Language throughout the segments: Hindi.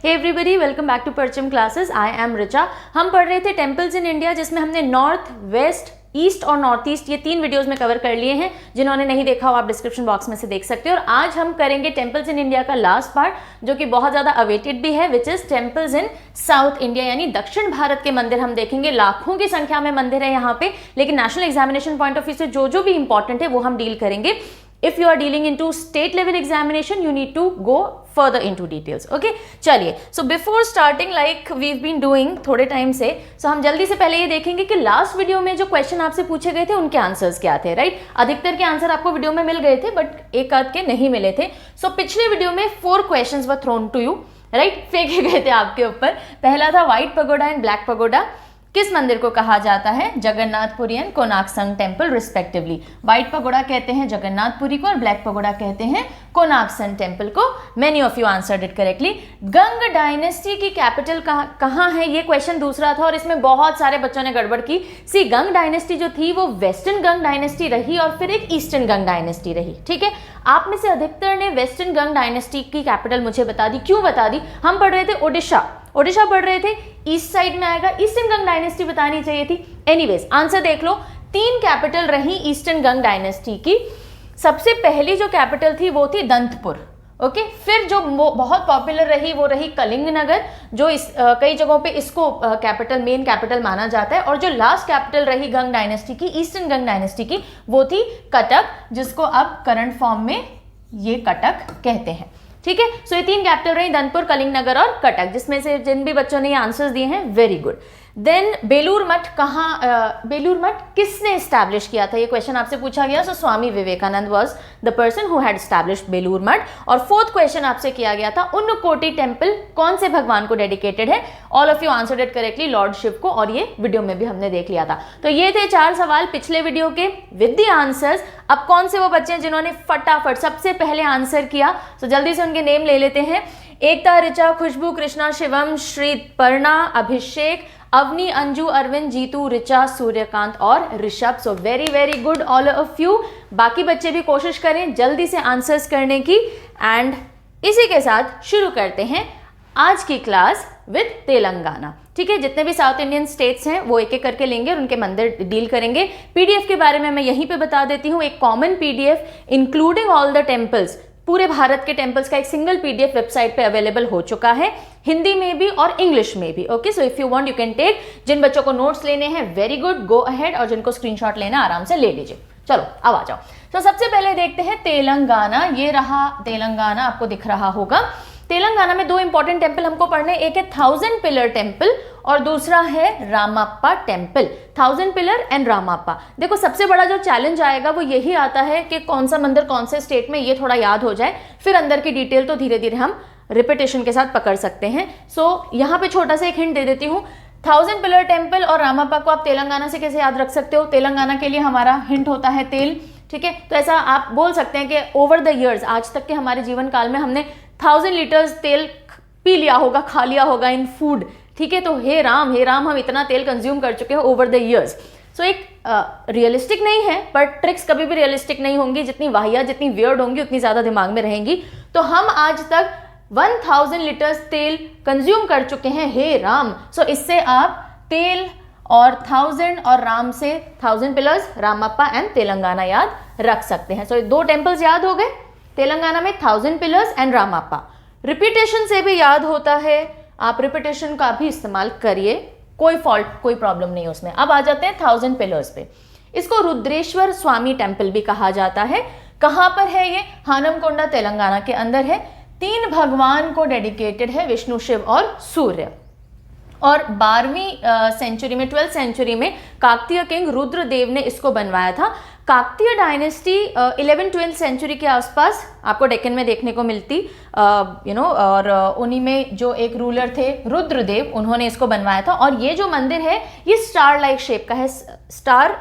Hey everybody, welcome back to Parcham classes. I am Richa. हम पढ़ रहे थे टेम्पल्स इन इंडिया, जिसमें हमने नॉर्थ, वेस्ट, ईस्ट और नॉर्थ ईस्ट ये 3 वीडियोस में कवर कर लिए हैं। जिन्होंने नहीं देखा हो आप डिस्क्रिप्शन बॉक्स में से देख सकते हो। और आज हम करेंगे टेम्पल्स इन इंडिया का लास्ट पार्ट, जो कि बहुत ज्यादा अवेटेड भी है, which is temples in south India, यानी दक्षिण भारत के मंदिर हम देखेंगे। लाखों की संख्या में मंदिर है यहाँ पे, लेकिन national examination point of view से जो भी इंपॉर्टेंट है वो हम डील करेंगे। If you are dealing into state level examination, you need to go further into details. Okay? चलिए, so before starting like we've been doing थोड़े टाइम से, so हम जल्दी से पहले ये देखेंगे कि लास्ट वीडियो में जो क्वेश्चन आपसे पूछे गए थे उनके आंसर्स क्या थे, राइट? अधिकतर के आंसर आपको वीडियो में मिल गए थे, बट एक आध के नहीं मिले थे। So पिछले वीडियो में 4 questions were thrown to you, right? फेंके गए थे आपके ऊपर। पहला था white pagoda and black pagoda किस मंदिर को कहा जाता है? Jagannathpuri and Konark temple respectively. White pagoda कहते हैं जगन्नाथपुरी को और ब्लैक पगोडा कहते हैं कोणार्क टेम्पल को। Many of you answered it correctly. Ganga dynasty की कैपिटल कहाँ है? ये क्वेश्चन दूसरा था और इसमें बहुत सारे बच्चों ने गड़बड़ की। सी, गंग डायनेस्टी जो थी वो वेस्टर्न गंग डायनेस्टी रही और फिर एक ईस्टर्न गंग डायनेस्टी रही, ठीक है? आप में से अधिकतर ने वेस्टर्न गंग डायनेस्टी की कैपिटल मुझे बता दी। क्यों बता दी? हम पढ़ रहे थे ओडिशा पढ़ रहे थे, ईस्ट साइड में आएगा, ईस्टर्न गंग डायनेस्टी बतानी चाहिए थी। एनीवेज, आंसर देख लो। 3 कैपिटल रही ईस्टर्न गंग डायनेस्टी की। सबसे पहली जो कैपिटल थी वो थी दंतपुर, ओके। फिर जो बहुत पॉपुलर रही वो रही कलिंग नगर, जो कई जगहों पे इसको मेन कैपिटल माना जाता है। और जो लास्ट कैपिटल रही गंग डायनेस्टी की, ईस्टर्न गंग डायनेस्टी की, वो थी कटक, जिसको अब करंट फॉर्म में ये कटक कहते हैं, ठीक है? सो ये 3 कैपिटल रही, दंतपुर, कलिंग नगर और कटक, जिसमें से जिन भी बच्चों ने ये आंसर्स दिए हैं, very good. Then Belur Math Belur Math किसने एस्टैब्लिश किया था? ये क्वेश्चन आपसे पूछा गया। So Swami Vivekananda was the person who had established Belur Math. और 4th क्वेश्चन आपसे किया गया था, उन्नकोटी टेम्पल कौन से भगवान को डेडिकेटेड है? All of you answered it correctly, lord Shiva को, और ये वीडियो में भी हमने देख लिया था। तो ये थे 4 सवाल पिछले वीडियो के विद द आंसर्स। अब कौन से वो बच्चे हैं जिन्होंने फटाफट सबसे पहले आंसर किया? सो जल्दी से उनके नेम ले लेते हैं। एकता, ऋचा, खुशबू, कृष्णा, शिवम, श्रीपर्णा, अभिषेक, अवनी, अंजू, अरविंद, जीतू, ऋचा, सूर्यकांत और Rishabh. So very very good all of you. बाकी बच्चे भी कोशिश करें जल्दी से आंसर्स करने की। एंड इसी के साथ शुरू करते हैं आज की क्लास विद तेलंगाना, ठीक है? जितने भी साउथ इंडियन स्टेट्स हैं वो एक एक करके लेंगे और उनके मंदिर डील करेंगे। पीडीएफ के बारे में मैं यहीं पे बता देती हूँ। एक common PDF including all the temples, पूरे भारत के टेम्पल्स का एक सिंगल पीडीएफ वेबसाइट पे अवेलेबल हो चुका है, हिंदी में भी और इंग्लिश में भी, okay? So if you want you can take. जिन बच्चों को नोट्स लेने हैं, वेरी गुड, गो अहेड, और जिनको स्क्रीनशॉट लेना आराम से ले लीजिए। चलो अब आ जाओ। तो सबसे पहले देखते हैं तेलंगाना। ये रहा तेलंगाना, आपको दिख रहा होगा। तेलंगाना में 2 इंपॉर्टेंट टेम्पल हमको पढ़ने, एक है 1000 पिलर टेम्पल और दूसरा है Ramappa temple. 1000 pillar and Ramappa. देखो, सबसे बड़ा जो चैलेंज आएगा वो यही आता है कि कौन सा मंदिर कौन से स्टेट में, ये थोड़ा याद हो जाए, फिर अंदर की डिटेल तो धीरे धीरे हम रिपीटेशन के साथ पकड़ सकते हैं। सो यहाँ पे छोटा सा एक हिंट दे देती हूँ। 1000 पिलर टेम्पल और रामाप्पा को आप तेलंगाना से कैसे याद रख सकते हो? तेलंगाना के लिए हमारा हिंट होता है तेल, ठीक है? तो ऐसा आप बोल सकते हैं कि ओवर द ईयर्स, आज तक के हमारे जीवन काल में हमने 1000 लीटर्स तेल पी लिया होगा, खा लिया होगा इन फूड, ठीक है? तो हे राम हम इतना तेल कंज्यूम कर चुके हैं ओवर द ईयर्स। सो एक रियलिस्टिक नहीं है, बट ट्रिक्स कभी भी रियलिस्टिक नहीं होंगी। जितनी वाहियात, जितनी वियर्ड होंगी, उतनी ज्यादा दिमाग में रहेंगी। तो हम आज तक 1000 लीटर्स तेल कंज्यूम कर चुके हैं, हे राम। सो इससे आप तेल और 1000 और राम से 1000 पिलर्स, रामाप्पा एंड तेलंगाना याद रख सकते हैं। सो 2 टेम्पल्स याद हो गए तेलंगाना में, 1000 पिलर्स एंड रामाप्पा। रिपीटेशन से भी याद होता है, आप रिपीटेशन का भी इस्तेमाल करिए, कोई फॉल्ट, कोई प्रॉब्लम नहीं उसमें। अब आ जाते हैं 1000 पिलर्स पे। इसको रुद्रेश्वर स्वामी टेम्पल भी कहा जाता है। कहाँ पर है ये? हानमकोंडा, तेलंगाना के अंदर है। 3 भगवान को डेडिकेटेड है, विष्णु, शिव और सूर्य। और 12वीं सेंचुरी में, 12th सेंचुरी में काकतीय किंग रुद्रदेव ने इसको बनवाया था। काकतीय डायनेस्टी 11th-12th सेंचुरी के आसपास आपको डेक्कन में देखने को मिलती, और उन्हीं में जो एक रूलर थे रुद्रदेव, उन्होंने इसको बनवाया था। और ये जो मंदिर है ये स्टार लाइक शेप का है, स्टार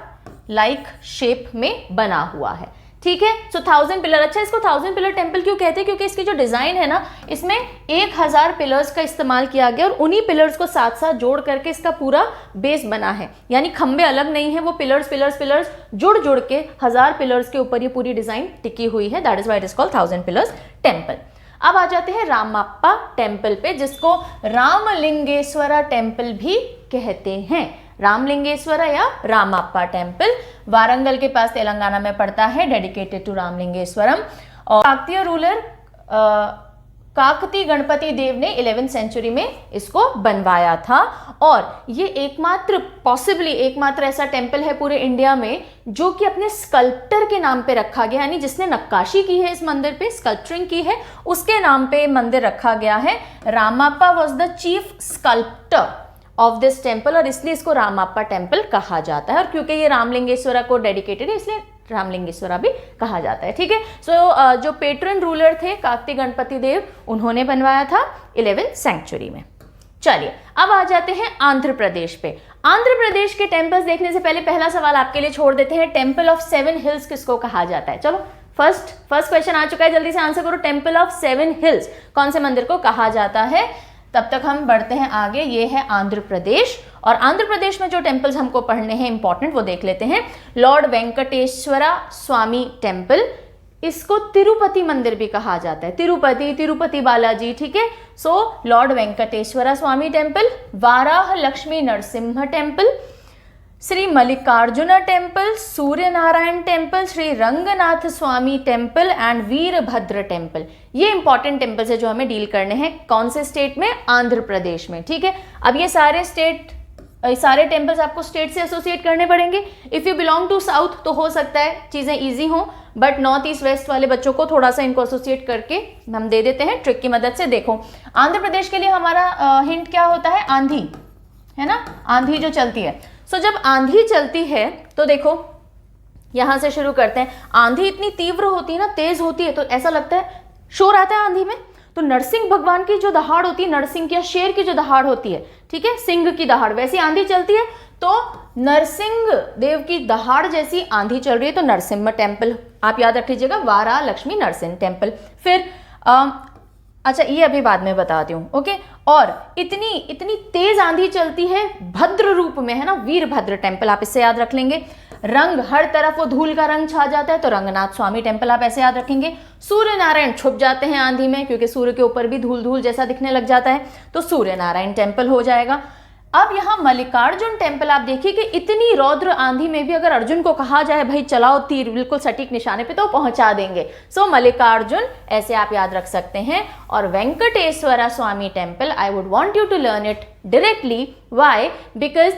लाइक शेप में बना हुआ है, ठीक है? सो 1000 पिलर। अच्छा, इसको 1000 पिलर टेम्पल क्यों कहते हैं? क्योंकि इसकी जो डिजाइन है ना, इसमें 1000 पिलर्स का इस्तेमाल किया गया और उन्हीं पिलर्स को साथ साथ जोड़ करके इसका पूरा बेस बना है। यानी खंबे अलग नहीं है, वो पिलर्स जुड़ के 1000 पिलर्स के ऊपर ये पूरी डिजाइन टिकी हुई है। That is why it is called 1000 pillars temple. अब आ जाते हैं रामप्पा टेम्पल पे, जिसको रामलिंगेश्वरा टेम्पल भी कहते हैं। रामलिंगेश्वरा या रामप्पा टेम्पल वारंगल के पास तेलंगाना में पड़ता है, डेडिकेटेड टू रामलिंगेश्वरम। और काकतीय रूलर काकती गणपति देव ने 11वीं सेंचुरी में इसको बनवाया था। और ये एकमात्र ऐसा टेम्पल है पूरे इंडिया में जो कि अपने स्कल्प्टर के नाम पे रखा गया, यानी जिसने नक्काशी की है इस मंदिर पे, स्कल्पचरिंग की है, उसके नाम पे मंदिर रखा गया है। Ramappa was the chief sculptor of this temple और इसलिए इसको रामप्पा टेम्पल कहा जाता है। और क्योंकि ये रामलिंगेश्वरा को डेडिकेटेड है इसलिए रामलिंगेश्वरा भी कहा जाता है। ठीक है, सो जो पेट्रन रूलर थे काकती गणपति देव, उन्होंने बनवाया था 11वीं सेंचुरी में। चलिए अब आ जाते हैं आंध्र प्रदेश पे। आंध्र प्रदेश के टेम्पल्स देखने से पहले पहला सवाल आपके लिए छोड़ देते हैं, टेम्पल ऑफ 7 हिल्स किसको कहा जाता है? चलो फर्स्ट क्वेश्चन आ चुका है, जल्दी से आंसर करो। टेम्पल ऑफ 7 हिल्स कौन से मंदिर को कहा जाता है? तब तक हम बढ़ते हैं आगे। ये है आंध्र प्रदेश, और आंध्र प्रदेश में जो टेम्पल्स हमको पढ़ने हैं इंपॉर्टेंट, वो देख लेते हैं। लॉर्ड वेंकटेश्वरा स्वामी टेम्पल, इसको तिरुपति मंदिर भी कहा जाता है, तिरुपति बालाजी। ठीक है, so lord Venkateswara Swami temple, Varaha Lakshmi Narasimha temple, Shri Mallikarjuna temple, Surya Narayana temple, Shri Ranganatha Swami temple and Veerabhadra temple. ये इंपॉर्टेंट टेम्पल्स है जो हमें डील करने हैं। कौन से स्टेट में? आंध्र प्रदेश में। ठीक है, अब ये सारे टेम्पल्स आपको स्टेट से एसोसिएट करने पड़ेंगे। If you belong to south तो हो सकता है चीजें इजी हों, बट नॉर्थ ईस्ट वेस्ट वाले बच्चों को थोड़ा सा इनको एसोसिएट करके हम दे देते हैं ट्रिक की मदद से। देखो आंध्र प्रदेश के लिए हमारा हिंट क्या होता है? आंधी, है ना, आंधी जो चलती है। सो जब आंधी चलती है तो देखो यहां से शुरू करते हैं। आंधी इतनी तीव्र होती है ना, तेज होती है, तो ऐसा लगता है शोर आता है आंधी में। तो नरसिंह भगवान की जो दहाड़ होती है, नरसिंह या शेर की जो दहाड़ होती है, ठीक है, सिंह की दहाड़, वैसी आंधी चलती है। तो नरसिंह देव की दहाड़ जैसी आंधी चल रही है तो नरसिम्हा टेम्पल आप याद रख लीजिएगा, वारा लक्ष्मी नरसिंह टेम्पल। फिर अच्छा ये अभी बाद में बताती हूँ, ओके। और इतनी तेज आंधी चलती है भद्र रूप में, है ना, वीरभद्र टेम्पल आप इससे याद रख लेंगे। रंग हर तरफ वो धूल का रंग छा जाता है तो रंगनाथ स्वामी टेम्पल आप ऐसे याद रखेंगे। सूर्य नारायण छुप जाते हैं आंधी में क्योंकि सूर्य के ऊपर भी धूल धूल जैसा दिखने लग जाता है, तो सूर्य नारायण टेम्पल हो जाएगा। अब यहाँ मल्लिकार्जुन टेम्पल आप देखिए कि इतनी रौद्र आंधी में भी अगर अर्जुन को कहा जाए भाई चलाओ तीर बिल्कुल सटीक निशाने पे तो पहुंचा देंगे। सो मल्लिकार्जुन ऐसे आप याद रख सकते हैं। और Venkateswara Swami temple, I would want you to learn it directly. Why? Because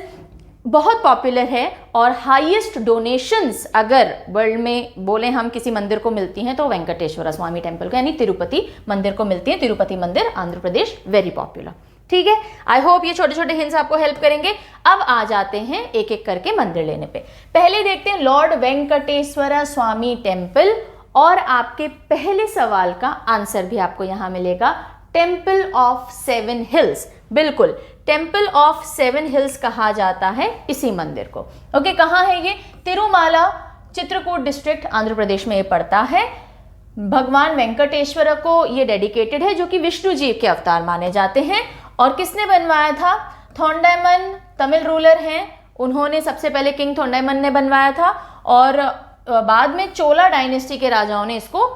बहुत पॉपुलर है और हाईएस्ट डोनेशंस अगर वर्ल्ड में बोले हम किसी मंदिर को मिलती हैं तो वेंकटेश्वरा स्वामी टेम्पल को, यानी तिरुपति मंदिर को मिलती है। तिरुपति मंदिर आंध्र प्रदेश, वेरी पॉपुलर। ठीक है, आई होप ये छोटे छोटे हिंट्स आपको हेल्प करेंगे। अब आ जाते हैं एक एक करके मंदिर लेने पे। पहले देखते हैं लॉर्ड वेंकटेश्वरा स्वामी टेम्पल, और आपके पहले सवाल का आंसर भी आपको यहां मिलेगा, टेम्पल ऑफ 7 हिल्स। बिल्कुल, टेम्पल ऑफ 7 हिल्स कहा जाता है इसी मंदिर को। ओके, कहाँ है ये? तिरुमाला, चित्रकूट डिस्ट्रिक्ट, आंध्र प्रदेश में ये पड़ता है। भगवान वेंकटेश्वर को ये डेडिकेटेड है जो कि विष्णु जी के अवतार माने जाते हैं। और किसने बनवाया था? थोंडाईमन तमिल रूलर हैं, उन्होंने सबसे पहले किंग थोंडाईमन ने बनवाया था, और बाद में चोला डायनेस्टी के राजाओं ने इसको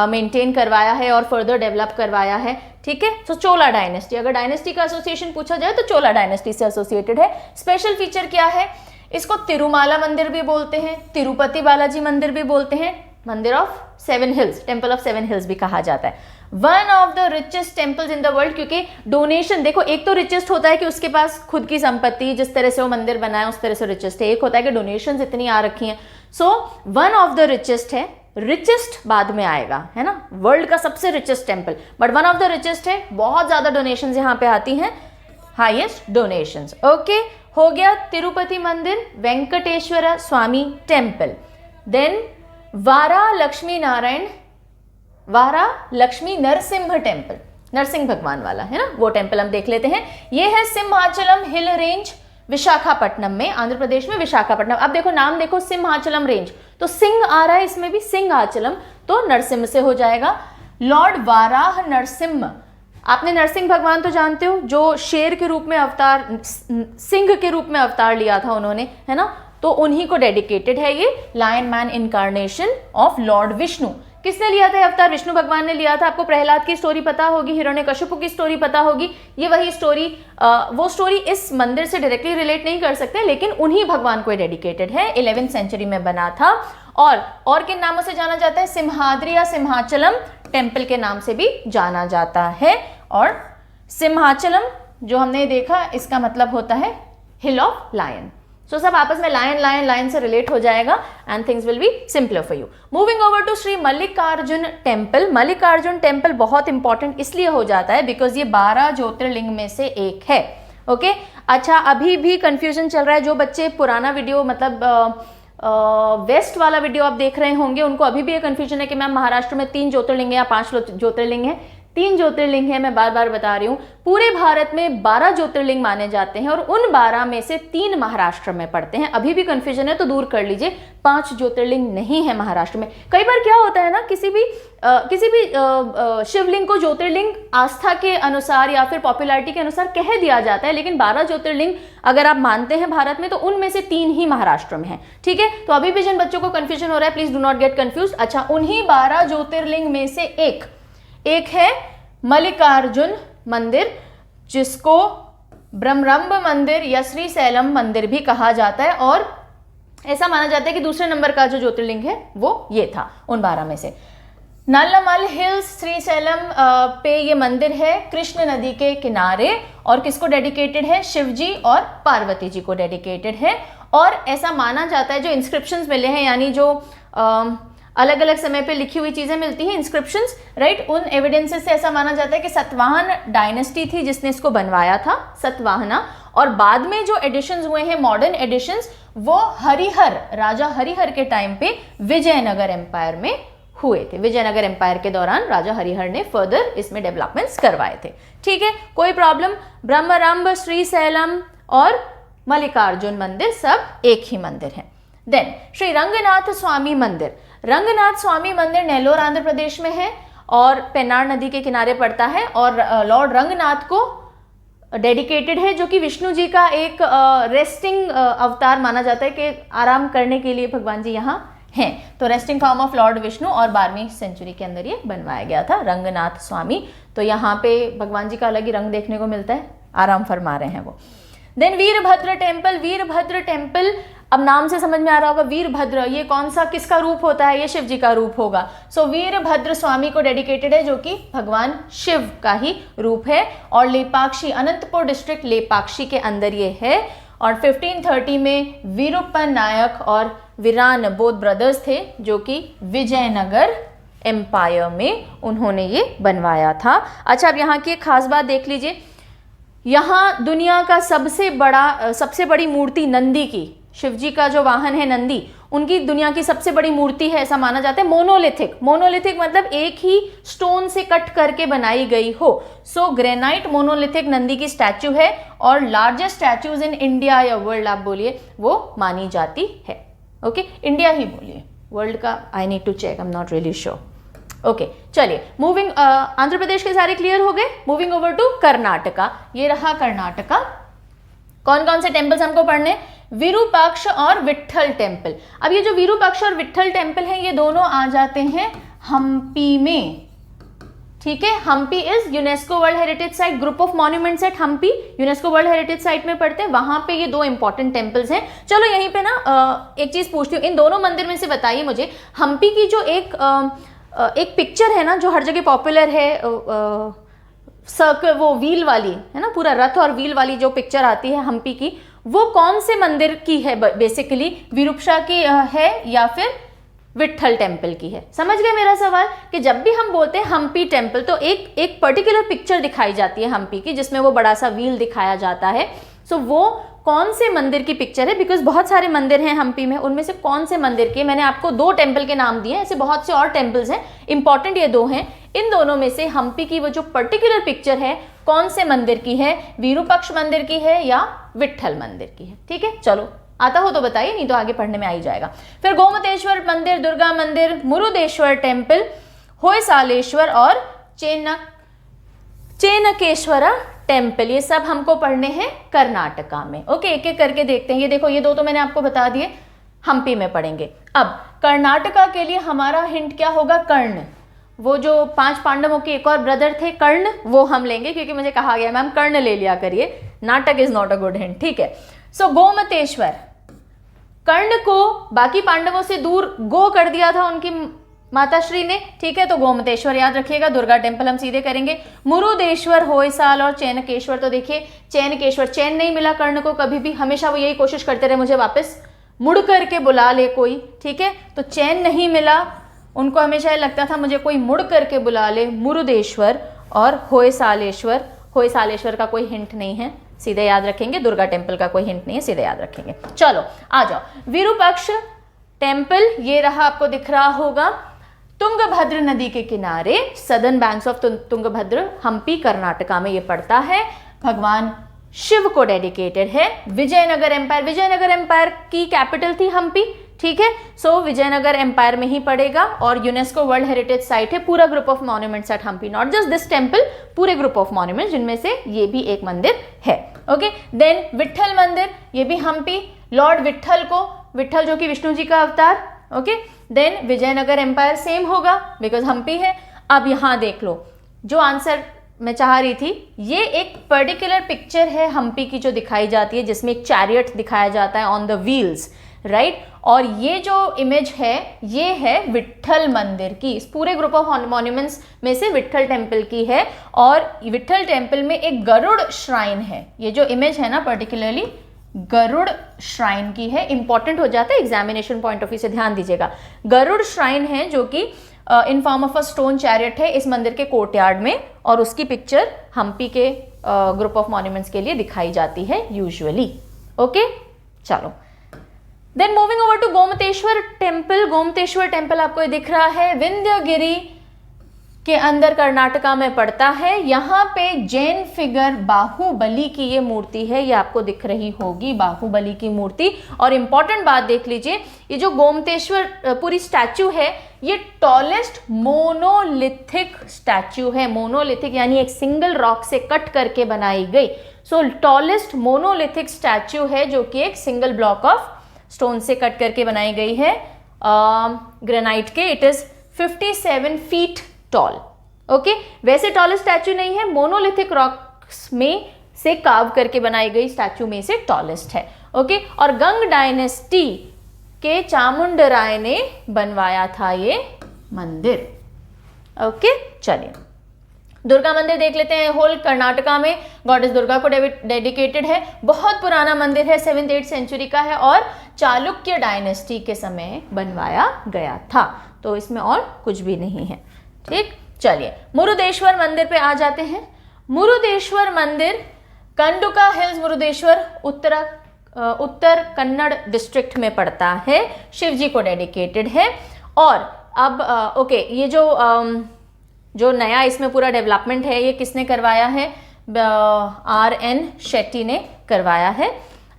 मेंटेन करवाया है और फर्दर डेवलप करवाया है। ठीक है, तो चोला डायनेस्टी, अगर डायनेस्टी का एसोसिएशन पूछा जाए तो चोला डायनेस्टी से एसोसिएटेड है। स्पेशल फीचर क्या है? इसको तिरुमाला मंदिर भी बोलते हैं, तिरुपति बालाजी मंदिर भी बोलते हैं, मंदिर of 7 hills, temple of 7 hills भी कहा जाता है। One of the richest temples in the world, क्योंकि डोनेशन देखो, एक तो रिचेस्ट होता है कि उसके पास खुद की संपत्ति, जिस तरह से वो मंदिर बनाया उस तरह से रिचेस्ट है। एक होता है कि डोनेशंस इतनी आ रखी हैं। So one of the richest है, रिचेस्ट बाद में आएगा, है ना, वर्ल्ड का सबसे richest temple, but one of the richest है। बहुत ज्यादा डोनेशंस यहाँ पे आती हैं, हाईएस्ट डोनेशंस। ओके, हो गया तिरुपति मंदिर, वेंकटेश्वरा स्वामी टेम्पल। देन वारा लक्ष्मी नरसिम्हा टेम्पल, नरसिंह भगवान वाला, है ना, वो टेम्पल हम देख लेते हैं। ये है सिंहाचलम हिल रेंज, विशाखापट्टनम में, आंध्र प्रदेश में विशाखापट्टनम। अब देखो नाम देखो, सिंहाचलम रेंज, तो सिंह आ रहा है इसमें भी, सिंहाचलम, तो नरसिम्हा से हो जाएगा। लॉर्ड वाराह नरसिम्हा, आपने नरसिंह भगवान तो जानते हो, जो शेर के रूप में अवतार, सिंह के रूप में अवतार लिया था उन्होंने, है ना, तो उन्हीं को डेडिकेटेड है ये lion man incarnation of lord Vishnu. किसने लिया था अवतार? विष्णु भगवान ने लिया था। आपको प्रहलाद की स्टोरी पता होगी, हिरण्यकशिपु की स्टोरी पता होगी। ये वही स्टोरी, वो स्टोरी इस मंदिर से डायरेक्टली रिलेट नहीं कर सकते, लेकिन उन्हीं भगवान को डेडिकेटेड है। 11वीं सेंचुरी में बना था। और किन नामों से जाना जाता है? सिम्हाद्री या सिम्हाचलम टेम्पल के नाम से भी जाना जाता है। और सिम्हाचलम जो हमने देखा, इसका मतलब होता है हिल ऑफ लायन। सो सब आपस में लायन लायन लायन से रिलेट हो जाएगा and things will be simpler for you. Moving over to Shri Mallikarjun temple. Mallikarjun temple बहुत इंपॉर्टेंट इसलिए हो जाता है बिकॉज ये 12 ज्योतिर्लिंग में से एक है। ओके अच्छा, अभी भी कंफ्यूजन चल रहा है। जो बच्चे पुराना वीडियो मतलब वेस्ट वाला वीडियो आप देख रहे होंगे, उनको अभी भी ये कंफ्यूजन है कि मैम महाराष्ट्र में 3 ज्योतिर्लिंग है या 5 ज्योतिर्लिंग है। 3 ज्योतिर्लिंग है, मैं बार बार बता रही हूँ। पूरे भारत में 12 ज्योतिर्लिंग माने जाते हैं और उन 12 में से 3 महाराष्ट्र में पड़ते हैं। अभी भी कंफ्यूजन है तो दूर कर लीजिए, 5 ज्योतिर्लिंग नहीं है महाराष्ट्र में। कई बार क्या होता है ना, किसी भी शिवलिंग को ज्योतिर्लिंग आस्था के अनुसार या फिर पॉपुलैरिटी के अनुसार कह दिया जाता है, लेकिन 12 ज्योतिर्लिंग अगर आप मानते हैं भारत में तो उनमें से 3 ही महाराष्ट्र में है। ठीक है, तो अभी भी जिन बच्चों को कंफ्यूजन हो रहा है, please do not get confuse. अच्छा, उन्हीं 12 ज्योतिर्लिंग में से एक है मल्लिकार्जुन मंदिर, जिसको ब्रह्मरंभ मंदिर या श्रीशैलम मंदिर भी कहा जाता है। और ऐसा माना जाता है कि दूसरे नंबर का जो ज्योतिर्लिंग है वो ये था उन 12 में से। नल्लमल हिल्स श्रीशैलम पे ये मंदिर है, कृष्ण नदी के किनारे। और किसको डेडिकेटेड है? शिव जी और पार्वती जी को डेडिकेटेड है। और ऐसा माना जाता है, जो इंस्क्रिप्शंस मिले हैं, यानी जो अलग अलग समय पे लिखी हुई चीजें मिलती हैं, इंस्क्रिप्शंस, राइट, उन एविडेंसेस से ऐसा माना जाता है कि सतवाहन डायनेस्टी थी जिसने इसको बनवाया था, सतवाहना। और बाद में जो एडिशंस हुए हैं, मॉडर्न एडिशंस, वो हरिहर, राजा हरिहर के टाइम पे विजयनगर एम्पायर में हुए थे। विजयनगर एम्पायर के दौरान राजा हरिहर ने फर्दर इसमें डेवलपमेंट्स करवाए थे। ठीक है, कोई प्रॉब्लम? ब्रह्मरंभ, श्रीशैलम और मल्लिकार्जुन मंदिर सब एक ही मंदिर है। देन श्री रंगनाथ स्वामी मंदिर। रंगनाथ स्वामी मंदिर नेल्लोर आंध्र प्रदेश में है और पेन्नार नदी के किनारे पड़ता है। और लॉर्ड रंगनाथ को डेडिकेटेड है, जो कि विष्णु जी का एक रेस्टिंग अवतार माना जाता है कि आराम करने के लिए भगवान जी यहाँ हैं। तो resting form of lord Vishnu, और 12वीं सेंचुरी के अंदर ये बनवाया गया था, रंगनाथ स्वामी। तो यहाँ पे भगवान जी का अलग ही रंग देखने को मिलता है, आराम फरमा रहे हैं वो। Then Veerabhadra temple. Veerabhadra temple, अब नाम से समझ में आ रहा होगा, वीरभद्र ये कौन सा, किसका रूप होता है? ये शिव जी का रूप होगा। सो वीरभद्र स्वामी को डेडिकेटेड है, जो कि भगवान शिव का ही रूप है। और लेपाक्षी, अनंतपुर डिस्ट्रिक्ट लेपाक्षी के अंदर ये है। और 1530 में वीरूप्पन नायक और वीरान बोथ ब्रदर्स थे, जो कि विजयनगर एम्पायर में उन्होंने ये बनवाया था। अच्छा, अब यहाँ की एक खास बात देख लीजिए। यहाँ दुनिया का सबसे बड़ी मूर्ति नंदी की, शिव जी का जो वाहन है नंदी, उनकी दुनिया की सबसे बड़ी मूर्ति है, ऐसा माना जाता है। मोनोलिथिक, मोनोलिथिक मतलब एक ही स्टोन से कट करके बनाई गई हो। सो ग्रेनाइट मोनोलिथिक नंदी की स्टैचू है और लार्जेस्ट स्टैचूज इन इंडिया या वर्ल्ड आप बोलिए वो मानी जाती है। ओके, इंडिया ही बोलिए, वर्ल्ड का I need to check, I am not really sure. Okay, चलिए मूविंग, आंध्र प्रदेश के सारे क्लियर हो गए। Moving over to Karnataka. ये रहा कर्नाटका। कौन कौन से टेम्पल्स हमको पढ़ने? विरूपाक्ष और विट्ठल टेम्पल। अब ये जो विरूपाक्ष और विट्ठल टेम्पल हैं, ये दोनों आ जाते हैं हम्पी में। ठीक है, Hampi is UNESCO world heritage site, group of monuments at Hampi UNESCO world heritage site में पड़ते हैं। वहां पे ये 2 इंपॉर्टेंट टेम्पल्स हैं। चलो यहीं पे ना एक चीज पूछती हूँ, इन दोनों मंदिर में से बताइए मुझे, हम्पी की जो एक पिक्चर है ना जो हर जगह पॉपुलर है, सर्कल, वो व्हील वाली है ना, पूरा रथ और व्हील वाली जो पिक्चर आती है हम्पी की, वो कौन से मंदिर की है? बेसिकली विरूपाक्ष की है या फिर विट्ठल टेम्पल की है? समझ गए मेरा सवाल? कि जब भी हम बोलते हैं हम्पी टेम्पल तो एक पर्टिकुलर पिक्चर दिखाई जाती है हम्पी की, जिसमें वो बड़ा सा व्हील दिखाया जाता है। सो वो कौन से मंदिर की पिक्चर है? बिकॉज बहुत सारे मंदिर हैं हम्पी में, उनमें से कौन से मंदिर के, मैंने आपको 2 टेम्पल के नाम दिए, ऐसे बहुत से और टेम्पल्स हैं, इंपॉर्टेंट ये 2 हैं। इन दोनों में से हम्पी की वो जो पर्टिकुलर पिक्चर है कौन से मंदिर की है? विरूपाक्ष मंदिर की है या विट्ठल मंदिर की है? ठीक है, चलो आता हो तो बताइए, नहीं तो आगे पढ़ने में आ ही जाएगा। फिर गोमतेश्वर मंदिर, दुर्गा मंदिर, मुरुदेश्वर टेम्पल, होयसालेश्वर और चेनकेश्वरा टेम्पल, ये सब हमको पढ़ने हैं कर्नाटका में। ओके, एक एक करके देखते हैं। ये देखो, ये 2 तो मैंने आपको बता दिए, हम्पी में पढ़ेंगे। अब कर्नाटका के लिए हमारा हिंट क्या होगा? कर्ण। वो जो 5 पांडवों के एक और ब्रदर थे कर्ण, वो हम लेंगे क्योंकि मुझे कहा गया मैम कर्ण ले लिया करिए, नाटक is not a good hint, ठीक है। सो गोमतेश्वर, कर्ण को बाकी पांडवों से दूर गो कर दिया था उनकी माताश्री ने, ठीक है, तो गोमतेश्वर याद रखिएगा। दुर्गा टेम्पल हम सीधे करेंगे। मुरुदेश्वर, होयसाल और चैनकेश्वर, तो देखिए चैनकेश्वर, चैन नहीं मिला कर्ण को कभी भी, हमेशा वो यही कोशिश करते रहे मुझे वापस मुड़ करके बुला ले कोई, ठीक है, तो चैन नहीं मिला उनको, हमेशा लगता था मुझे कोई मुड़ करके बुला ले। मुरुदेश्वर और होयसालेश्वर, होयसालेश्वर का कोई हिंट नहीं है, सीधे याद रखेंगे। दुर्गा टेम्पल का कोई हिंट नहीं है, सीधे याद रखेंगे। चलो आ जाओ, विरूपाक्ष टेम्पल ये रहा, आपको दिख रहा होगा, तुंगभद्र नदी के किनारे, southern banks of Tungabhadra, Hampi Karnataka में ये पड़ता है। भगवान शिव को डेडिकेटेड है। विजयनगर एम्पायर, विजयनगर एम्पायर की कैपिटल थी हम्पी, ठीक है, सो विजयनगर एम्पायर में ही पड़ेगा और यूनेस्को वर्ल्ड हेरिटेज साइट है। पूरा group of monuments at Hampi, not just this temple, पूरे ग्रुप ऑफ मॉन्यूमेंट्स जिनमें से ये भी एक मंदिर है। ओके, देन विट्ठल मंदिर, ये भी हम्पी, लॉर्ड विट्ठल को, विट्ठल जो कि विष्णु जी का अवतार। Okay, then Vijayanagar empire same होगा बिकॉज हम्पी है। अब यहां देख लो, जो आंसर मैं चाह रही थी, ये एक पर्टिकुलर पिक्चर है हम्पी की जो दिखाई जाती है, जिसमें एक चैरियट दिखाया जाता है ऑन द व्हील्स, राइट, और ये जो इमेज है ये है विट्ठल मंदिर की। इस पूरे ग्रुप ऑफ मॉन्यूमेंट्स में से विट्ठल टेम्पल की है, और विट्ठल टेम्पल में एक गरुड़ श्राइन है। ये जो इमेज है ना पर्टिकुलरली गरुड़ श्राइन की है, इंपॉर्टेंट हो जाता है एग्जामिनेशन पॉइंट ऑफ व्यू से, ध्यान दीजिएगा। गरुड़ श्राइन है जो कि in form of a stone chariot है इस मंदिर के कोर्टयार्ड में, और उसकी पिक्चर हम्पी के ग्रुप ऑफ मॉन्यूमेंट्स के लिए दिखाई जाती है यूजुअली। ओके, चलो then moving over to Gomateshwara temple. Gomateshwara temple आपको ये दिख रहा है, विंध्यगिरी के अंदर कर्नाटका में पड़ता है। यहाँ पे जैन फिगर बाहुबली की ये मूर्ति है, ये आपको दिख रही होगी बाहुबली की मूर्ति। और इंपॉर्टेंट बात देख लीजिए, ये जो गोमतेश्वर पूरी स्टैचू है ये टॉलेस्ट मोनोलिथिक स्टैचू है। मोनोलिथिक यानी एक सिंगल रॉक से कट करके बनाई गई। सो टॉलेस्ट मोनोलिथिक स्टैचू है जो कि एक सिंगल ब्लॉक ऑफ स्टोन से कट करके बनाई गई है ग्रेनाइट के। It is 57 feet tall. Okay, वैसे टॉलेस्ट स्टैचू नहीं है, मोनोलिथिक रॉक्स में से कार्व करके बनाई गई स्टैचू में से टॉलेस्ट है। ओके, और गंग डायनेस्टी के चामुंडराय ने बनवाया था ये मंदिर। ओके, चलिए दुर्गा मंदिर देख लेते हैं। होल कर्नाटका में गॉडेस दुर्गा को डेडिकेटेड है। बहुत पुराना मंदिर है, 7th-8th सेंचुरी का है और चालुक्य डायनेस्टी के समय बनवाया गया था, तो इसमें और कुछ भी नहीं है। ठीक, चलिए मुरुदेश्वर मंदिर पे आ जाते हैं। मुरुदेश्वर मंदिर कंडुका हिल्स, मुरुदेश्वर उत्तर कन्नड़ डिस्ट्रिक्ट में पड़ता है, शिव जी को डेडिकेटेड है। और अब ओके, ये जो नया इसमें पूरा डेवलपमेंट है ये किसने करवाया है? R.N. शेट्टी ने करवाया है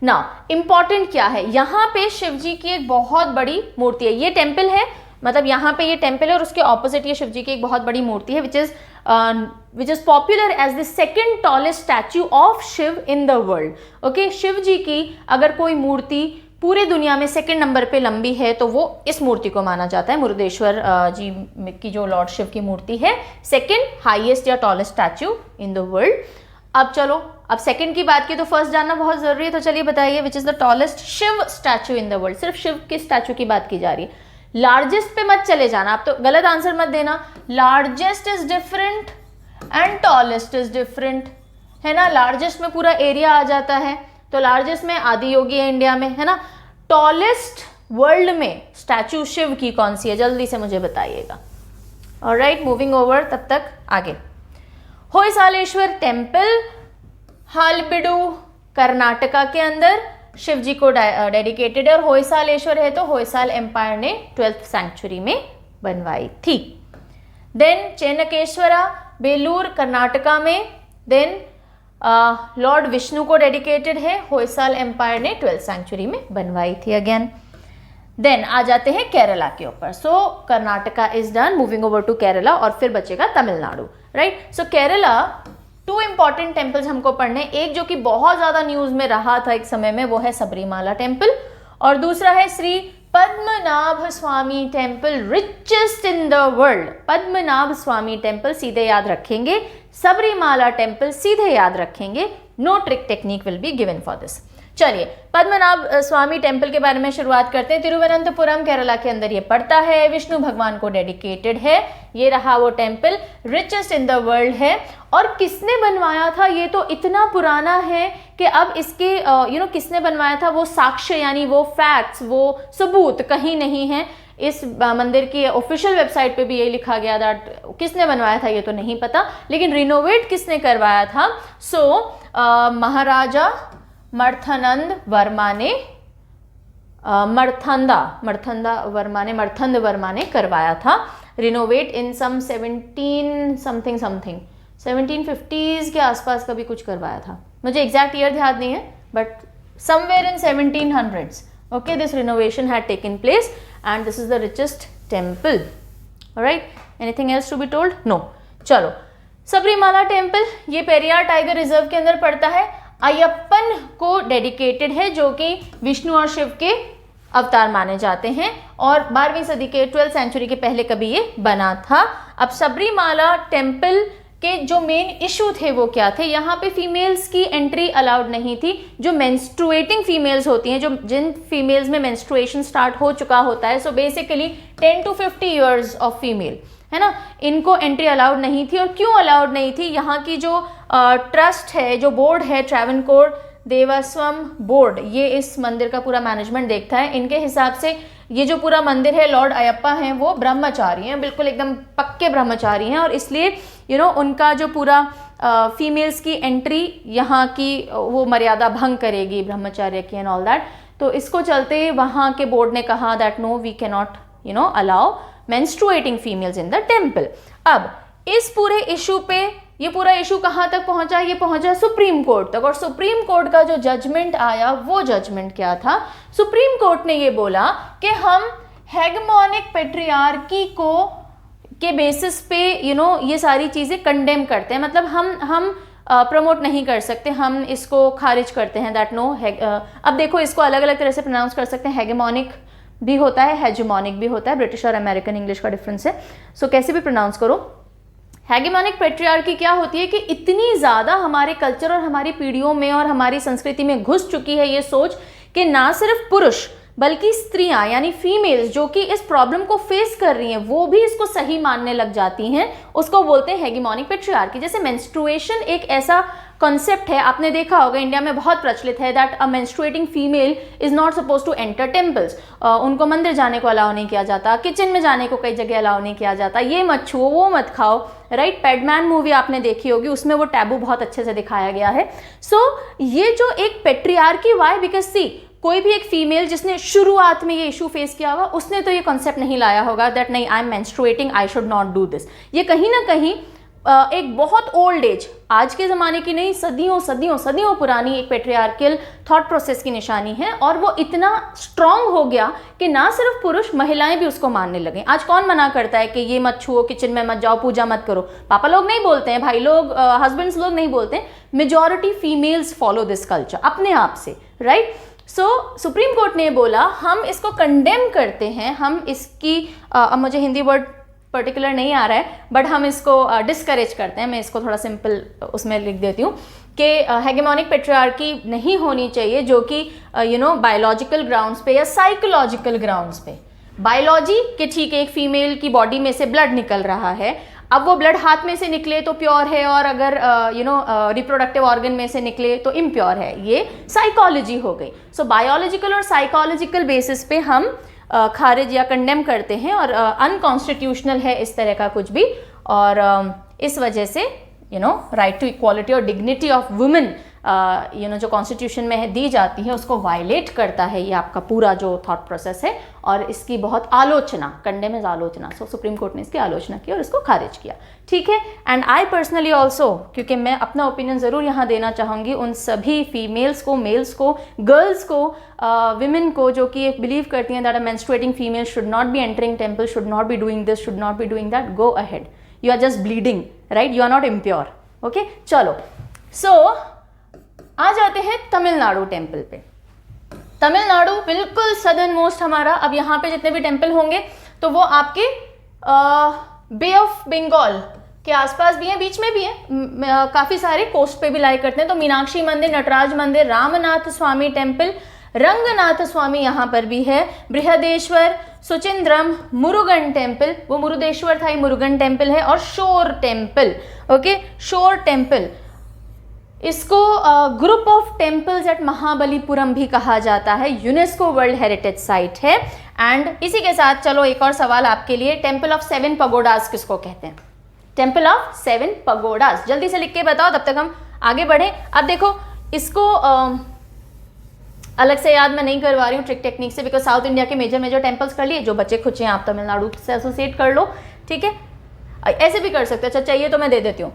ना। इम्पॉर्टेंट क्या है, यहाँ पे शिव जी की एक बहुत बड़ी मूर्ति है। ये टेम्पल है, मतलब यहाँ पे ये टेम्पल है और उसके ऑपोजिट ये शिव जी की एक बहुत बड़ी मूर्ति है which is popular as the second tallest statue of Shiva in the world. Okay, Shiva ji की अगर कोई मूर्ति पूरे दुनिया में सेकंड नंबर पे लंबी है तो वो इस मूर्ति को माना जाता है। मुरुदेश्वर जी की जो लॉर्ड शिव की मूर्ति है, सेकंड हाईएस्ट या tallest statue in the world. अब चलो, अब सेकंड की बात की तो फर्स्ट जानना बहुत जरूरी है, तो चलिए बताइए which is the tallest Shiva statue in the world. सिर्फ शिव के स्टैच्यू की बात की जा रही है, लार्जेस्ट पे मत चले जाना, आप तो गलत आंसर मत देना। Largest is different and tallest is different, है ना। लार्जेस्ट में पूरा एरिया आ जाता है, तो लार्जेस्ट में आदि योगी है इंडिया में, है ना। टॉलेस्ट वर्ल्ड में स्टैचू शिव की कौन सी है, जल्दी से मुझे बताइएगा। ऑलराइट, मूविंग ओवर, तब तक आगे। होयसालेश्वर टेम्पल हालबिडू कर्नाटका के अंदर शिव जी को डेडिकेटेड है, और होयसालेश्वर है तो होयसाल एम्पायर ने 12th सेंचुरी में बनवाई थी। देन चेनकेश्वरा बेलूर कर्नाटका में, देन लॉर्ड विष्णु को डेडिकेटेड है, होयसाल एम्पायर ने 12th सेंचुरी में बनवाई थी अगेन। देन आ जाते हैं केरला के ऊपर। So Karnataka is done, moving over to Kerala, और फिर बचेगा Tamil Nadu, right. So Kerala, 2 important temples हमको पढ़ने, एक जो कि बहुत ज्यादा न्यूज में रहा था एक समय में, वो है सबरीमाला टेम्पल, और दूसरा है Shri Padmanabha Swami temple richest in the world. Padmanabha Swami temple सीधे याद रखेंगे, सबरीमाला टेम्पल सीधे याद रखेंगे, no trick technique will be given for this. चलिए पद्मनाभ स्वामी टेम्पल के बारे में शुरुआत करते हैं। तिरुवनंतपुरम केरला के अंदर ये पड़ता है, विष्णु भगवान को डेडिकेटेड है। ये रहा वो temple, richest in the world है। और किसने बनवाया था, ये तो इतना पुराना है कि अब इसके किसने बनवाया था वो साक्ष्य यानी वो फैक्ट्स, वो सबूत कहीं नहीं है। इस मंदिर की ऑफिशियल वेबसाइट पे भी ये लिखा गया दैट किसने बनवाया था ये तो नहीं पता, लेकिन रिनोवेट किसने करवाया था। महाराजा मर्थनंद वर्मा ने मर्थंद वर्मा ने करवाया था रिनोवेट इन सम 1750s के आसपास कभी कुछ करवाया था। मुझे एग्जैक्ट ईयर ध्यान नहीं है, but somewhere in 1700s okay this renovation had taken place and this is the richest temple. Alright, anything else to be told? No. चलो सबरीमाला टेम्पल ये पेरियार टाइगर रिजर्व के अंदर पड़ता है, अयप्पन को डेडिकेटेड है जो कि विष्णु और शिव के अवतार माने जाते हैं और 12वीं सदी के 12th सेंचुरी के पहले कभी ये बना था। अब सबरीमाला टेम्पल के जो मेन इशू थे वो क्या थे, यहाँ पे फीमेल्स की एंट्री अलाउड नहीं थी। जो मेंस्ट्रुएटिंग फीमेल्स होती हैं, जो जिन फीमेल्स में मेंस्ट्रुएशन स्टार्ट हो चुका होता है, so basically 10 to 50 years of female है ना, इनको एंट्री अलाउड नहीं थी। और क्यों अलाउड नहीं थी, यहाँ की जो ट्रस्ट है, जो बोर्ड है, ट्रैवनकोर देवस्वम बोर्ड, ये इस मंदिर का पूरा मैनेजमेंट देखता है। इनके हिसाब से ये जो पूरा मंदिर है, लॉर्ड अयप्पा हैं वो ब्रह्मचारी हैं, बिल्कुल एकदम पक्के ब्रह्मचारी हैं, और इसलिए उनका जो पूरा फीमेल्स की एंट्री यहाँ की वो मर्यादा भंग करेगी ब्रह्मचार्य की एंड ऑल दैट। तो इसको चलते वहाँ के बोर्ड ने कहा that no we can not allow menstruating females in the temple. अब इस पूरे इशू पे, ये पूरा इशू कहाँ तक पहुंचा, ये पहुंचा सुप्रीम कोर्ट तक। और सुप्रीम कोर्ट का जो जजमेंट आया वो जजमेंट क्या था, सुप्रीम कोर्ट ने ये बोला कि हम हेगमोनिक पेट्रियार्की के बेसिस पे ये सारी चीज़ें कंडेम करते हैं, मतलब हम प्रमोट नहीं कर सकते, हम इसको खारिज करते हैं दैट नो। अब देखो इसको अलग अलग तरह से प्रोनाउंस कर सकते हैं, हेगमोनिक भी होता है, हेजेमोनिक भी होता है, ब्रिटिश और अमेरिकन इंग्लिश का डिफरेंस है, सो कैसे भी प्रोनाउंस करो। हेगेमोनिक पेट्रियार्की क्या होती है कि इतनी ज़्यादा हमारे कल्चर और हमारी पीढ़ियों में और हमारी संस्कृति में घुस चुकी है ये सोच कि ना सिर्फ पुरुष बल्कि स्त्रियां यानी फीमेल्स जो कि इस प्रॉब्लम को फेस कर रही हैं वो भी इसको सही मानने लग जाती हैं, उसको बोलते हैं हेगेमोनिक पेट्रियार्की। जैसे मेंस्ट्रुएशन एक ऐसा कॉन्सेप्ट है, आपने देखा होगा इंडिया में बहुत प्रचलित है that a menstruating female is not suppose to enter temples. उनको मंदिर जाने को अलाउ नहीं किया जाता, किचन में जाने को कई जगह अलाउ नहीं किया जाता, ये मत छुओ वो मत खाओ, राइट। पैडमैन मूवी आपने देखी होगी, उसमें वो टैबू बहुत अच्छे से दिखाया गया है। सो ये जो एक पेट्रियार्की, वाई, बिकॉज सी कोई भी एक फीमेल जिसने शुरुआत में ये इशू फेस किया होगा उसने तो ये कॉन्सेप्ट नहीं लाया होगा दैट नहीं I am menstruating, I should not do this. ये कहीं ना कहीं एक बहुत ओल्ड एज, आज के ज़माने की नहीं, सदियों सदियों सदियों पुरानी एक पेट्रियार्कल थॉट प्रोसेस की निशानी है। और वो इतना स्ट्रांग हो गया कि ना सिर्फ पुरुष, महिलाएं भी उसको मानने लगे। आज कौन मना करता है कि ये मत छुओ, किचन में मत जाओ, पूजा मत करो? पापा लोग नहीं बोलते हैं, भाई लोग, हस्बैंड्स लोग नहीं बोलते हैं, majority females follow this culture अपने आप से, राइट। सो सुप्रीम कोर्ट ने बोला हम इसको कंडेम करते हैं, हम इसकी अब मुझे हिंदी वर्ड पर्टिकुलर नहीं आ रहा है बट हम इसको डिस्करेज करते हैं। मैं इसको थोड़ा सिंपल उसमें लिख देती हूँ कि हेगेमोनिक पेट्रियार्की नहीं होनी चाहिए जो कि बायोलॉजिकल ग्राउंड्स पे या साइकोलॉजिकल ग्राउंड्स पे। बायोलॉजी कि ठीक है एक फीमेल की बॉडी में से ब्लड निकल रहा है, अब वो ब्लड हाथ में से निकले तो प्योर है और अगर रिप्रोडक्टिव ऑर्गन में से निकले तो इम्प्योर है, ये साइकोलॉजी हो गई। सो बायोलॉजिकल और साइकोलॉजिकल बेसिस पे हम खारिज या कंडेम करते हैं और अनकॉन्स्टिट्यूशनल है इस तरह का कुछ भी। और इस वजह से राइट टू इक्वालिटी और डिग्निटी ऑफ वुमेन जो कॉन्स्टिट्यूशन में दी जाती है उसको वायलेट करता है ये आपका पूरा जो थॉट प्रोसेस है। और इसकी बहुत आलोचना, कंडेम इज आलोचना, सो सुप्रीम कोर्ट ने इसकी आलोचना की और इसको खारिज किया, ठीक है। एंड आई पर्सनली ऑल्सो, क्योंकि मैं अपना ओपिनियन ज़रूर यहाँ देना चाहूँगी उन सभी फीमेल्स को, मेल्स को, गर्ल्स को, विमेन को जो कि बिलीव करती हैं that a menstruating female should not be entering temple, should not be doing this, should not be doing that, go ahead, you are just bleeding, right, you are not impure, okay. चलो, सो आ जाते हैं तमिलनाडु टेम्पल पे। तमिलनाडु बिल्कुल सदर्न मोस्ट हमारा। अब यहाँ पे जितने भी टेम्पल होंगे तो वो आपके बे ऑफ बंगाल के आसपास भी हैं, बीच में भी हैं, काफ़ी सारे कोस्ट पे भी लाई करते हैं। तो मीनाक्षी मंदिर, नटराज मंदिर, रामनाथ स्वामी टेम्पल, रंगनाथ स्वामी यहाँ पर भी है, बृहदेश्वर, सुचिंद्रम, मुरुगन टेम्पल, वो मुरुदेश्वर था, ये मुरुगन टेम्पल है, और shore temple. Okay, shore temple, इसको group of temples at Mahabalipuram भी कहा जाता है, यूनेस्को वर्ल्ड हेरिटेज साइट है। एंड इसी के साथ चलो एक और सवाल आपके लिए, टेम्पल ऑफ 7 पगोडास किसको कहते हैं? टेम्पल ऑफ 7 पगोडास, जल्दी से लिख के बताओ, तब तक हम आगे बढ़े। अब देखो इसको अलग से याद मैं नहीं करवा रही हूँ ट्रिक टेक्निक से, बिकॉज साउथ इंडिया के मेजर टेम्पल्स कर लिए, जो बच्चे खुचे हैं आप तमिलनाडु से एसोसिएट कर लो, ठीक है। ऐसे भी कर सकते हो, अच्छा चाहिए तो मैं दे देती हूँ।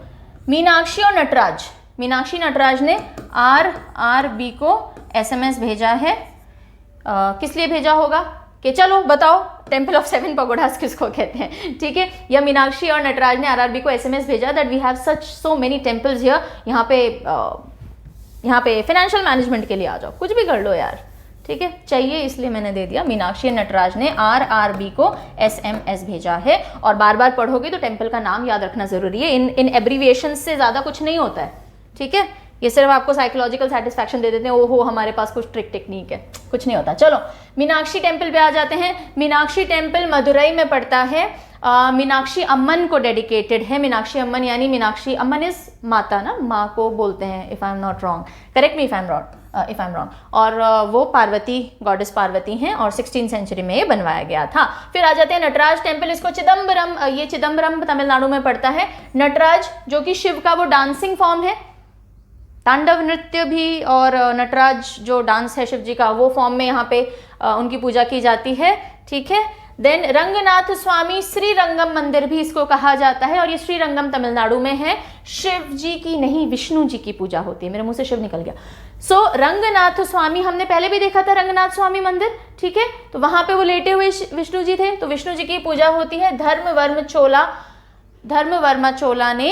मीनाक्षी और नटराज, मीनाक्षी नटराज ने RRB को SMS भेजा है, किस लिए भेजा होगा कि चलो बताओ टेम्पल ऑफ 7 पगोडास किसको कहते हैं, ठीक है। या मीनाक्षी और नटराज ने RRB को SMS भेजा that we have such so many temples here, यहाँ पे फाइनेंशियल मैनेजमेंट के लिए आ जाओ, कुछ भी कर लो यार, ठीक है, चाहिए इसलिए मैंने दे दिया। मीनाक्षी नटराज ने RRB को SMS भेजा है, और बार बार पढ़ोगे तो टेम्पल का नाम याद रखना जरूरी है, इन एब्रीविएशन से ज़्यादा कुछ नहीं होता है, ठीक है। ये सिर्फ आपको साइकोलॉजिकल सेटिस्फैक्शन दे देते हैं, ओहो हमारे पास कुछ ट्रिक टेक्निक है, कुछ नहीं होता। चलो मीनाक्षी टेम्पल पे आ जाते हैं। मीनाक्षी टेम्पल मदुरई में पड़ता है, मीनाक्षी अम्मन को डेडिकेटेड है। मीनाक्षी अम्मन यानी मीनाक्षी अम्मन इज माता ना, माँ को बोलते हैं, if I am not wrong, correct me if I am wrong. और वो पार्वती, गॉडेस पार्वती हैं, और 16th सेंचुरी में ये बनवाया गया था। फिर आ जाते हैं नटराज टेम्पल, इसको चिदम्बरम, ये चिदम्बरम तमिलनाडु में पड़ता है। नटराज जो कि शिव का वो डांसिंग फॉर्म है, तांडव नृत्य भी और नटराज जो डांस है शिव जी का, वो फॉर्म में यहाँ पे उनकी पूजा की जाती है, ठीक है। देन रंगनाथ स्वामी श्रीरंगम मंदिर भी इसको कहा जाता है, और ये श्रीरंगम तमिलनाडु में है। शिव जी की नहीं, विष्णु जी की पूजा होती है, मेरे मुंह से शिव निकल गया। सो रंगनाथ स्वामी हमने पहले भी देखा था, रंगनाथ स्वामी मंदिर, ठीक है। तो वहां पे वो लेटे हुए विष्णु जी थे, तो विष्णु जी की पूजा होती है। धर्मवर्मा चोला ने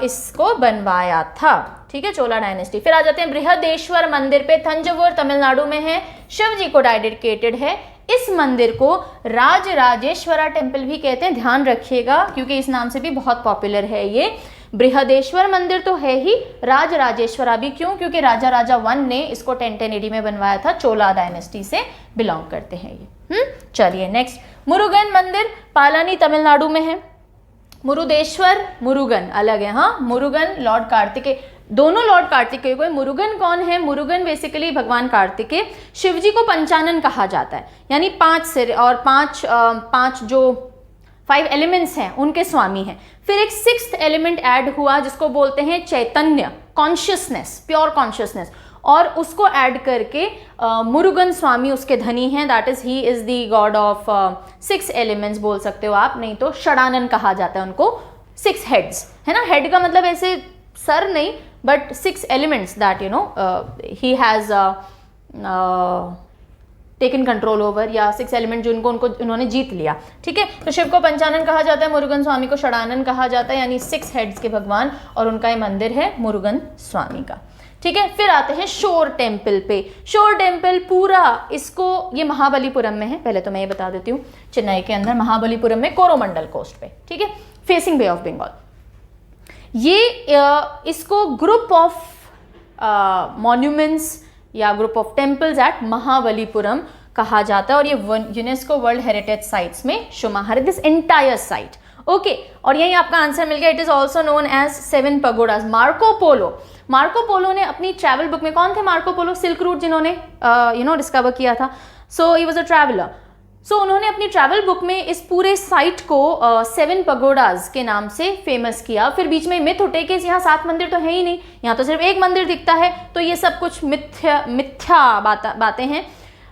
इसको बनवाया था, ठीक है, चोला डायनेस्टी। फिर आ जाते हैं बृहदेश्वर मंदिर पे, तंजौर तमिलनाडु में है, शिव जी को डेडिकेटेड है। इस मंदिर को राजराजेश्वरा टेम्पल भी कहते हैं, ध्यान रखिएगा क्योंकि इस नाम से भी बहुत पॉपुलर है ये। बृहदेश्वर मंदिर तो है ही, राजराजेश्वरा भी, क्यों? क्योंकि राजा 1 ने इसको 1010 AD में बनवाया था, चोला डायनेस्टी से बिलोंग करते हैं ये। चलिए नेक्स्ट, मुरुगन मंदिर पालानी तमिलनाडु में है। मुरुदेश्वर, मुरुगन अलग है, हाँ, मुरुगन लॉर्ड कार्तिकेय, दोनों लॉर्ड कार्तिकेय को। मुरुगन कौन है? मुरुगन बेसिकली भगवान कार्तिकेय, शिव जी को पंचानन कहा जाता है, यानी 5 सिर और 5 जो 5 एलिमेंट्स हैं उनके स्वामी हैं। फिर एक 6th एलिमेंट ऐड हुआ जिसको बोलते हैं चैतन्य, कॉन्शियसनेस, प्योर कॉन्शियसनेस, और उसको ऐड करके मुरुगन स्वामी उसके धनी हैं, that is he is the God of 6 elements बोल सकते हो आप, नहीं तो षडानन कहा जाता है उनको। 6 हेड्स है ना, हेड का मतलब ऐसे सर नहीं, but 6 elements that you know he has taken control over, या 6 एलिमेंट जिनको उन्होंने जीत लिया, ठीक है। तो शिव को पंचानन कहा जाता है, मुरुगन स्वामी को षडानन कहा जाता है, यानी 6 हेड्स के भगवान, और उनका ये मंदिर है मुरुगन स्वामी का, ठीक है। फिर आते हैं शोर टेम्पल पे। शोर टेम्पल पूरा इसको, ये महाबलीपुरम में है, पहले तो मैं ये बता देती हूँ, चेन्नई के अंदर महाबलीपुरम में, कोरोमंडल कोस्ट पे, ठीक है, फेसिंग बे ऑफ बंगाल। ये इसको ग्रुप ऑफ मॉन्यूमेंट्स या group of temples at Mahabalipuram कहा जाता है, और ये यूनेस्को वर्ल्ड हेरिटेज साइट्स में शुमार है, दिस एंटायर साइट, ओके। और यही आपका आंसर मिल गया, it is also known as 7 pagodas. Marco Polo ने अपनी ट्रैवल बुक में, कौन थे मार्को पोलो? सिल्क रूट जिन्होंने डिस्कवर किया था, सो ही वाज अ ट्रैवलर। सो उन्होंने अपनी ट्रैवल बुक में इस पूरे साइट को 7 पगोडाज के नाम से फेमस किया। फिर बीच में मिथ उठे कि यहाँ 7 मंदिर तो है ही नहीं, यहाँ तो सिर्फ एक मंदिर दिखता है, तो ये सब कुछ मिथ्या बातें हैं।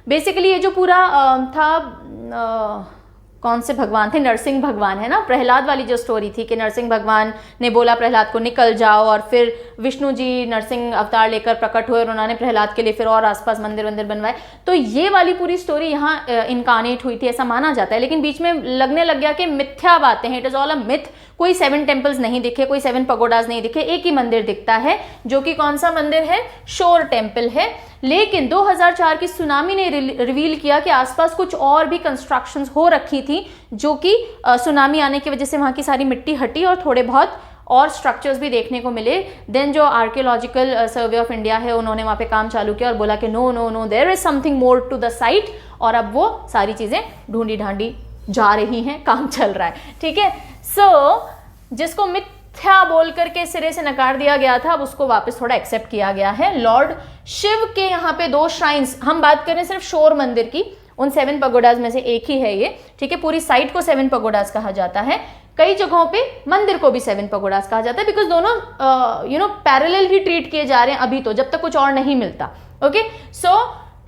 बेसिकली ये जो पूरा था, कौन से भगवान थे? नरसिंह भगवान है ना, प्रहलाद वाली जो स्टोरी थी कि नरसिंह भगवान ने बोला प्रहलाद को निकल जाओ, और फिर विष्णु जी नरसिंह अवतार लेकर प्रकट हुए और उन्होंने प्रहलाद के लिए फिर और आसपास मंदिर बनवाए। तो ये वाली पूरी स्टोरी यहाँ इनकारनेट हुई थी, ऐसा माना जाता है, लेकिन बीच में लगने लग गया कि मिथ्या बातें हैं, it is all a myth, कोई 7 टेम्पल्स नहीं दिखे, कोई 7 पगोडाज नहीं दिखे, एक ही मंदिर दिखता है जो कि कौन सा मंदिर है, शोर टेम्पल है। लेकिन 2004 की सुनामी ने रिवील किया कि आसपास कुछ और भी कंस्ट्रक्शंस हो रखी थी जो कि सुनामी आने की वजह से वहाँ की सारी मिट्टी हटी और थोड़े बहुत और स्ट्रक्चर्स भी देखने को मिले। देन जो आर्कियोलॉजिकल सर्वे ऑफ इंडिया है उन्होंने वहाँ पे काम चालू किया और बोला कि no no no there is something more to the site, और अब वो सारी चीज़ें ढूंढी ढांडी जा रही हैं, काम चल रहा है, ठीक है। सो जिसको मिथ्या बोल करके सिरे से नकार दिया गया था, अब उसको वापस थोड़ा एक्सेप्ट किया गया है। लॉर्ड शिव के यहाँ पे 2 श्राइन्स, हम बात कर रहे हैं सिर्फ शोर मंदिर की, उन 7 पगोडाज में से एक ही है ये, ठीक है। पूरी साइट को 7 पगोडाज कहा जाता है, कई जगहों पे मंदिर को भी 7 पगोडाज कहा जाता है, बिकॉज दोनों पैरेलल ही ट्रीट किए जा रहे हैं अभी तो, जब तक कुछ और नहीं मिलता। ओके, सो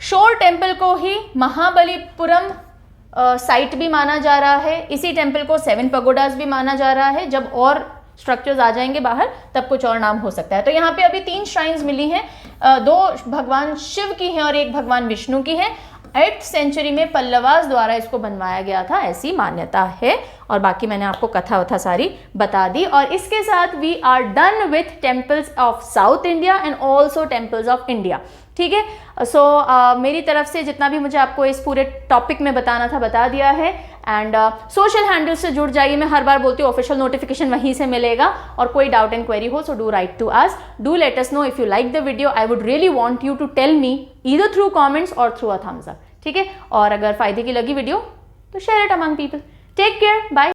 शोर टेम्पल को ही महाबलीपुरम साइट भी माना जा रहा है, इसी टेम्पल को 7 पगोडाज भी माना जा रहा है। जब और स्ट्रक्चर्स आ जाएंगे बाहर तब कुछ और नाम हो सकता है। तो यहाँ पे अभी 3 श्राइन्स मिली हैं, 2 भगवान शिव की हैं और 1 भगवान विष्णु की है। 8th सेंचुरी में पल्लवास द्वारा इसको बनवाया गया था, ऐसी मान्यता है। और बाकी मैंने आपको कथा वथा सारी बता दी। और इसके साथ we are done with temples of south India and also temples of India, ठीक है। सो मेरी तरफ से जितना भी मुझे आपको इस पूरे टॉपिक में बताना था बता दिया है। एंड सोशल हैंडल से जुड़ जाइए, मैं हर बार बोलती हूँ ऑफिशियल नोटिफिकेशन वहीं से मिलेगा। और कोई डाउट एंड क्वेरी हो so do write to us, do let us know if you like the video. I would really want you to tell me either through comments और थ्रू अ थम्स अप, ठीक है। और अगर फायदे की लगी वीडियो तो share it among people. Take care, bye.